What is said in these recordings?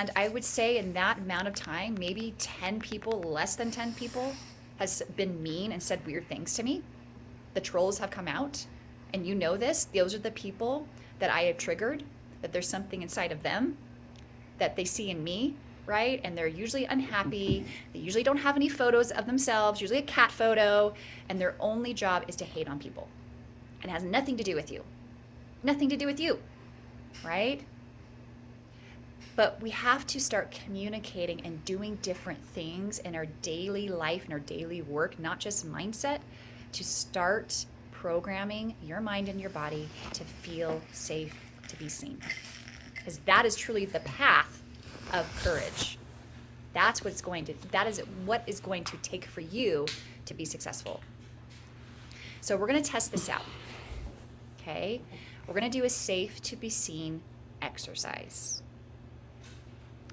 And I would say in that amount of time, maybe 10 people, less than 10 people, has been mean and said weird things to me. The trolls have come out, and you know this. Those are the people that I have triggered, that there's something inside of them that they see in me, right? And they're usually unhappy. They usually don't have any photos of themselves, usually a cat photo, and their only job is to hate on people. And it has nothing to do with you. Nothing to do with you, right? But we have to start communicating and doing different things in our daily life and our daily work, not just mindset, to start programming your mind and your body to feel safe, to be seen. Because that is truly the path of courage. That is what is going to take for you to be successful. So we're going to test this out. Okay? We're going to do a safe to be seen exercise.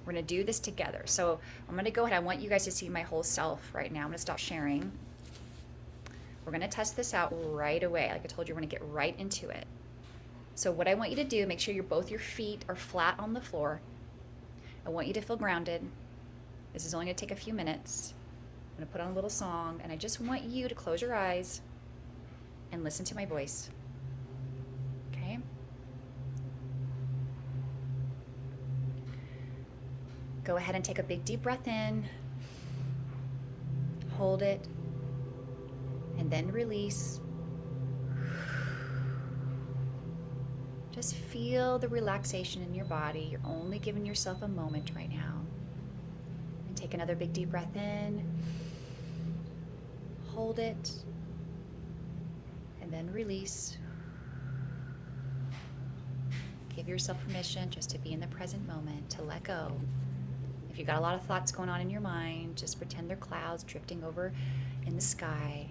We're going to do this together. So I'm going to go ahead. I want you guys to see my whole self right now. I'm going to stop sharing. We're going to test this out right away. Like I told you, we're going to get right into it. So what I want you to do, make sure both your feet are flat on the floor. I want you to feel grounded. This is only going to take a few minutes. I'm going to put on a little song, and I just want you to close your eyes and listen to my voice. Okay? Go ahead and take a big deep breath in. Hold it. And then release. Just feel the relaxation in your body. You're only giving yourself a moment right now. And take another big deep breath in. Hold it. And then release. Give yourself permission just to be in the present moment, to let go. If you've got a lot of thoughts going on in your mind, just pretend they're clouds drifting over in the sky.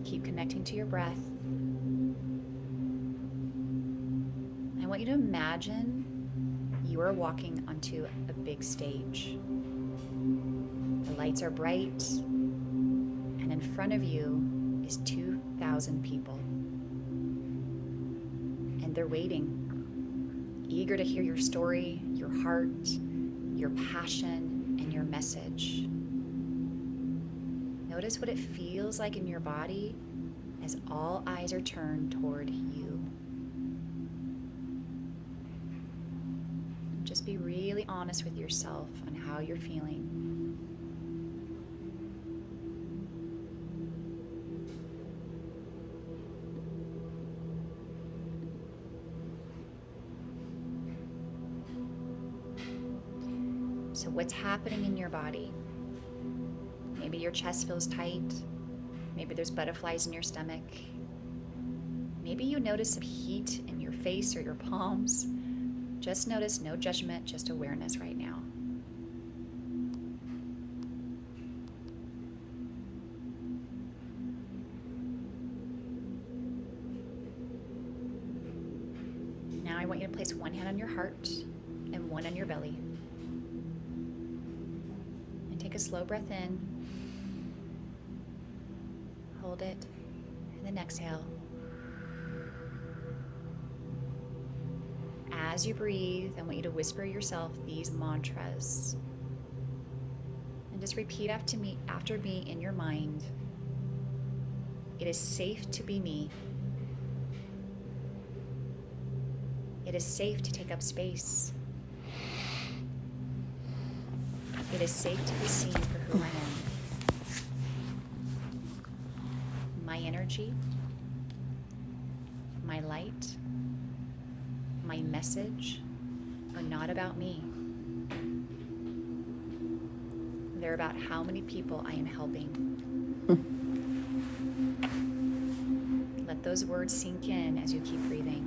Keep connecting to your breath. I want you to imagine you are walking onto a big stage. The lights are bright, and in front of you is 2,000 people. And they're waiting, eager to hear your story, your heart, your passion, and your message. Notice what it feels like in your body as all eyes are turned toward you. Just be really honest with yourself on how you're feeling. So what's happening in your body? Maybe your chest feels tight. Maybe there's butterflies in your stomach. Maybe you notice some heat in your face or your palms. Just notice, no judgment, just awareness right now. Now I want you to place one hand on your heart and one on your belly. And take a slow breath in. Hold it, and then exhale. As you breathe, I want you to whisper yourself these mantras. And just repeat after me in your mind. It is safe to be me. It is safe to take up space. It is safe to be seen for who I am. My energy, my light, my message are not about me. They're about how many people I am helping. Let those words sink in as you keep breathing.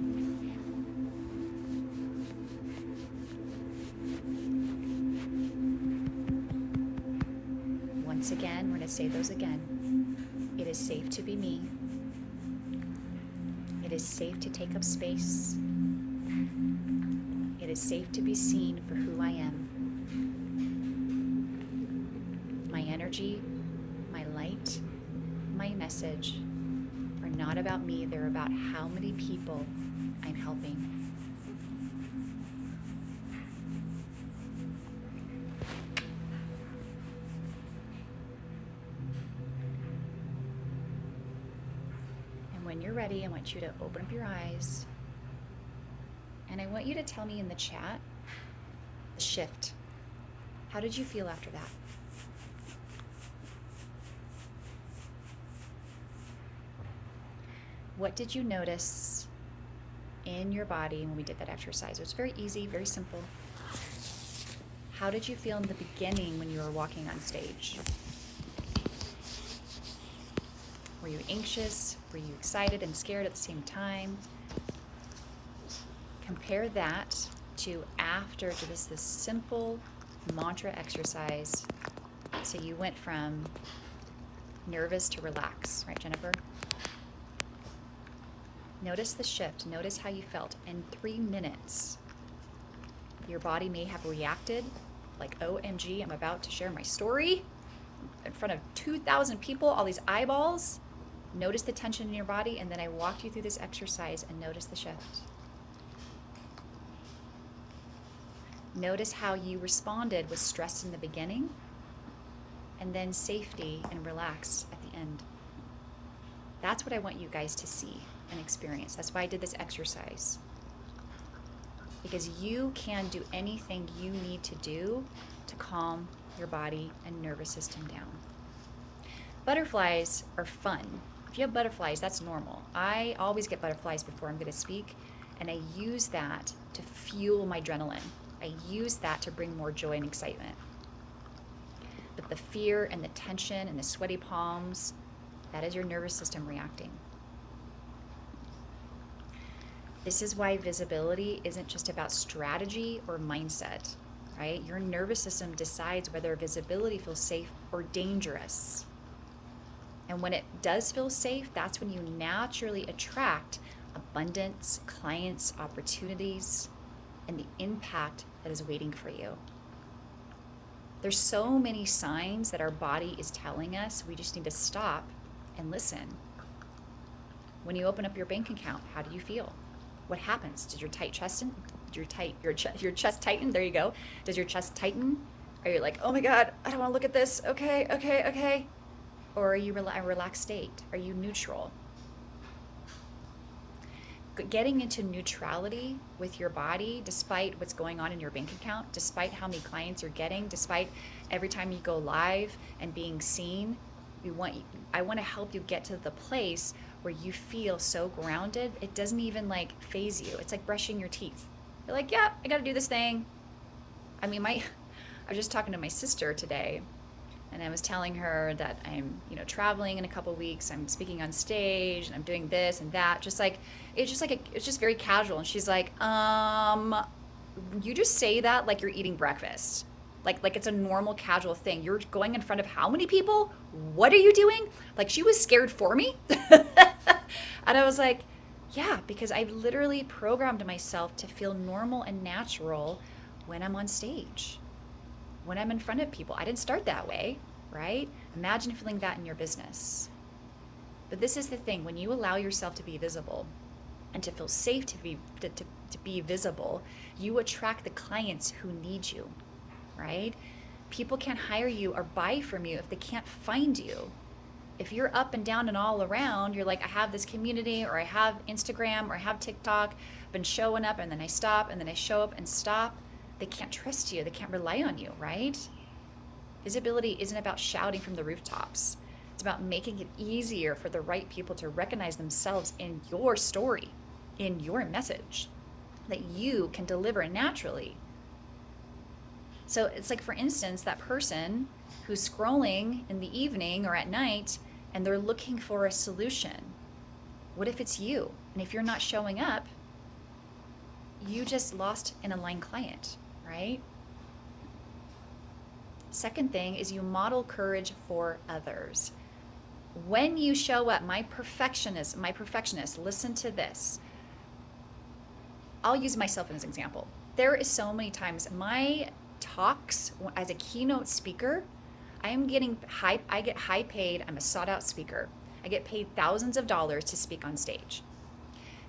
Once again, we're going to say those again. It is safe to be me. It is safe to take up space. It is safe to be seen for who I am. My energy, my light, my message are not about me. They're about how many people I'm helping. ready, I want you to open up your eyes. And I want you to tell me in the chat the shift. How did you feel after that? What did you notice in your body when we did that exercise? It was very easy, very simple. How did you feel in the beginning when you were walking on stage? Were you anxious? Were you excited and scared at the same time? Compare that to after this simple mantra exercise. So you went from nervous to relax, right, Jennifer? Notice the shift. Notice how you felt. In 3 minutes, your body may have reacted like, OMG, I'm about to share my story in front of 2,000 people, all these eyeballs. Notice the tension in your body, and then I walked you through this exercise and notice the shift. Notice how you responded with stress in the beginning, and then safety and relax at the end. That's what I want you guys to see and experience. That's why I did this exercise. Because you can do anything you need to do to calm your body and nervous system down. Butterflies are fun. If you have butterflies, that's normal. I always get butterflies before I'm going to speak, and I use that to fuel my adrenaline. I use that to bring more joy and excitement. But the fear and the tension and the sweaty palms, that is your nervous system reacting. This is why visibility isn't just about strategy or mindset, right? Your nervous system decides whether visibility feels safe or dangerous. And when it does feel safe, that's when you naturally attract abundance, clients, opportunities, and the impact that is waiting for you. There's so many signs that our body is telling us. We just need to stop and listen. When you open up your bank account, how do you feel? What happens? Did your chest tighten? There you go. Does your chest tighten? Are you like, oh my God, I don't want to look at this. Okay. Or are you a relaxed state? Are you neutral? Getting into neutrality with your body, despite what's going on in your bank account, despite how many clients you're getting, despite every time you go live and being seen, I want to help you get to the place where you feel so grounded, it doesn't even like phase you. It's like brushing your teeth. You're like, yeah, I got to do this thing. I mean, I was just talking to my sister today, and I was telling her that I'm, traveling in a couple weeks. I'm speaking on stage, and I'm doing this and that. It's just very casual. And she's like, you just say that like you're eating breakfast. Like it's a normal casual thing. You're going in front of how many people? What are you doing? Like she was scared for me. And I was like, yeah, because I've literally programmed myself to feel normal and natural when I'm on stage, when I'm in front of people. I didn't start that way, right? Imagine feeling that in your business. But this is the thing, when you allow yourself to be visible and to feel safe to be visible, you attract the clients who need you, right? People can't hire you or buy from you if they can't find you. If you're up and down and all around, you're like, I have this community, or I have Instagram, or I have TikTok, been showing up and then I stop and then I show up and stop. They can't trust you. They can't rely on you, right? Visibility isn't about shouting from the rooftops. It's about making it easier for the right people to recognize themselves in your story, in your message that you can deliver naturally. So it's like, for instance, that person who's scrolling in the evening or at night and they're looking for a solution. What if it's you? And if you're not showing up, you just lost an aligned client, right? Second thing is you model courage for others. When you show up, my perfectionist, listen to this. I'll use myself as an example. There is so many times my talks as a keynote speaker, I get high paid. I'm a sought out speaker. I get paid thousands of dollars to speak on stage.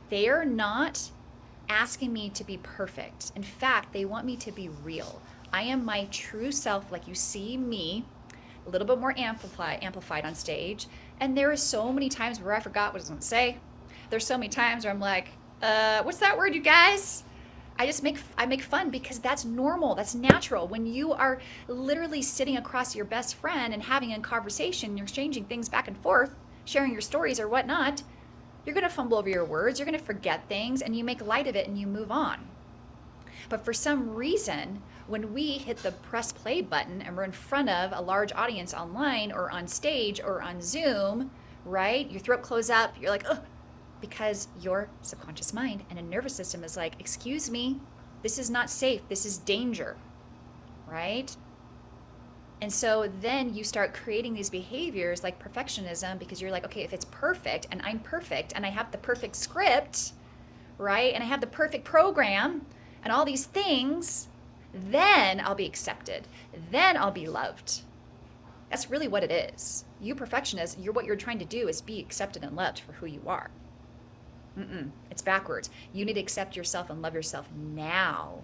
They are not asking me to be perfect. In fact, they want me to be real. I am my true self, like you see me, a little bit more amplified on stage. And there are so many times where I forgot what I was going to say. There's so many times where I'm like, what's that word, you guys? I make fun because that's normal. That's natural. When you are literally sitting across your best friend and having a conversation, you're exchanging things back and forth, sharing your stories or whatnot, you're going to fumble over your words, you're going to forget things, and you make light of it and you move on. But for some reason, when we hit the press play button and we're in front of a large audience online or on stage or on Zoom, right? Your throat closes up, you're like, ugh, because your subconscious mind and a nervous system is like, excuse me, this is not safe, this is danger, right? And so then you start creating these behaviors like perfectionism because you're like, okay, if it's perfect and I'm perfect and I have the perfect script, right? And I have the perfect program and all these things, then I'll be accepted. Then I'll be loved. That's really what it is. You perfectionists, what you're trying to do is be accepted and loved for who you are. It's backwards. You need to accept yourself and love yourself now